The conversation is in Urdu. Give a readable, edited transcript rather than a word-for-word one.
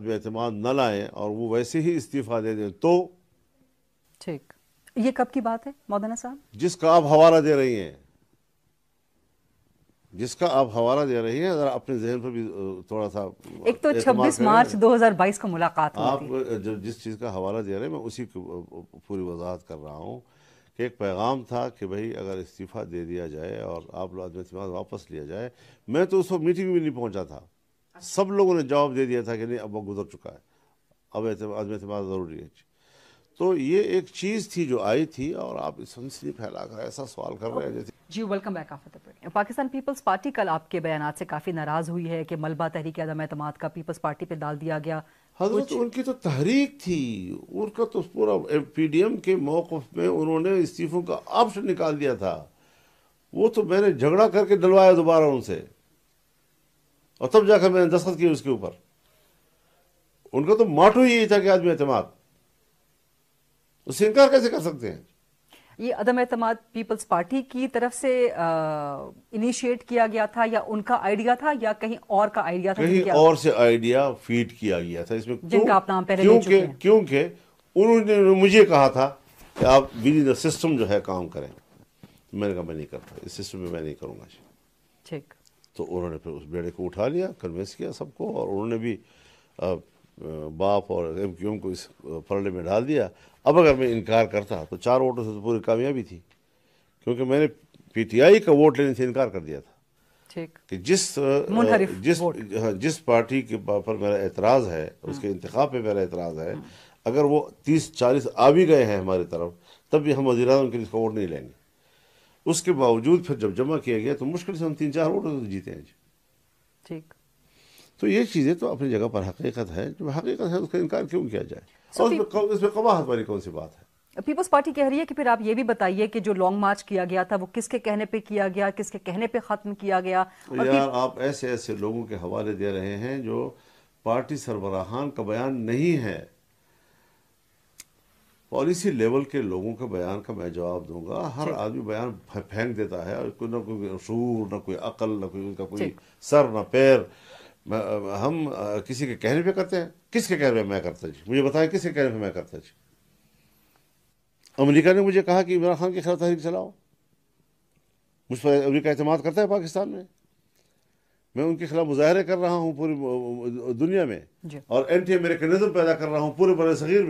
بے اعتماد نہ لائیں اور وہ ویسے ہی استعفیٰ دے دیں تو ٹھیک، یہ کب کی بات ہے مولانا صاحب؟ جس کا آپ حوالہ دے رہی ہیں، جس کا آپ حوالہ دے رہی ہیں، ذرا اپنے ذہن پر بھی تھوڑا سا ایک تو اعتماد 26 کریں نا۔ مارچ 2022 کو ملاقات ہوئی آپ تھی۔ جس چیز کا حوالہ دے رہے ہیں میں اسی کو پوری وضاحت کر رہا ہوں کہ ایک پیغام تھا کہ بھئی اگر استعفیٰ دے دیا جائے اور آپ لوگ عدم اعتماد واپس لیا جائے۔ میں تو اس وقت میٹنگ میں نہیں پہنچا تھا، سب لوگوں نے جواب دے دیا تھا کہ نہیں اب وہ گزر چکا ہے، اب عدم اعتماد ضروری ہے۔ تو یہ ایک چیز تھی جو آئی تھی اور آپ اس سنسنی پھیلا کر ایسا سوال کر رہے ہیں جیسے جی welcome back after the break۔ Pakistan Peoples Party کل آپ کے بیانات سے کافی ناراض ہوئی ہے کہ ملبہ تحریک عدم اعتماد کا پیپلز پارٹی پہ ڈال دیا گیا۔ حضرت ان کی تو تحریک تھی، ان کا تو پورا پی ڈی ایم کے موقف میں انہوں نے استعفوں کا آپشن نکال دیا تھا۔ وہ تو میں نے جھگڑا کر کے ڈلوایا دوبارہ ان سے، اور تب جا کر میں نے دستخط کیے اس کے اوپر۔ ان کا تو ماٹو ہی یہی تھا کہ عدم اعتماد، اس سے انکار کیسے کر سکتے ہیں؟ یہ عدم اعتماد پیپلز پارٹی کی طرف سے انیشیٹ کیا گیا تھا یا ان کا آئیڈیا تھا یا کہیں اور کا آئیڈیا تھا؟ کہیں اور سے آئیڈیا فیڈ کیا گیا تھا اس میں، جن کا آپ نام پہلے لے چکے ہیں۔ کیونکہ انہوں نے مجھے کہا تھا کہ آپ ود ان سسٹم جو ہے کام کریں۔ میں نے کہا میں نہیں کرتا، اس سسٹم میں میں نہیں کروں گا۔ ٹھیک، تو انہوں نے پھر اس بیڑے کو اٹھا لیا، کنوینس کیا سب کو، اور انہوں نے بھی باپ اور ایم کیو ایم کو اس پرلے میں ڈال دیا۔ اب اگر میں انکار کرتا تو 4 ووٹوں سے تو پوری کامیابی تھی، کیونکہ میں نے پی ٹی آئی کا ووٹ لینے سے انکار کر دیا تھا ٹھیک، کہ جس پارٹی کے پر میرا اعتراض ہے، اس کے انتخاب پہ میرا اعتراض ہے، اگر وہ 30-40 آ بھی گئے ہیں ہماری طرف تب بھی ہم وزیر اعظم کے لیے اس کا ووٹ نہیں لیں گے۔ اس کے باوجود پھر جب جمع کیا گیا تو مشکل سے ہم 3-4 ووٹوں سے جیتے ہیں۔ ٹھیک، تو یہ چیزیں تو اپنی جگہ پر حقیقت ہے، جو حقیقت ہے اس کا انکار کیوں کیا جائے، اور اس میں قباحت والی کون سی بات ہے؟ پیپلز پارٹی کہہ رہی ہے کہ پھر آپ یہ بھی بتائیے کہ جو لانگ مارچ کیا گیا تھا وہ کس کے کہنے پہ کیا گیا، کس کے کہنے پہ ختم کیا گیا؟ یار آپ ایسے لوگوں کے حوالے دے رہے ہیں جو پارٹی سربراہان کا بیان نہیں ہے۔ پالیسی لیول کے لوگوں کے بیان کا میں جواب دوں گا۔ ہر آدمی بیان پھینک دیتا ہے، اور نہ کوئی شعور، نہ کوئی عقل، نہ کوئی ان کا کوئی سر نہ پیر۔ ہم کسی کے کہنے پہ کرتے ہیں؟ کس کے کہنے پہ میں کرتا جی؟ مجھے بتائیں کس کے کہنے پہ میں کرتا جی؟ امریکہ نے مجھے کہا کہ عمران خان کے خلاف تحریک چلاؤ، مجھ پر امریکہ اعتماد کرتا ہے پاکستان میں؟ میں ان کے خلاف مظاہرے کر رہا ہوں پوری دنیا میں، اور اینٹی امریکنزم پیدا کر رہا ہوں پورے برصغیر میں۔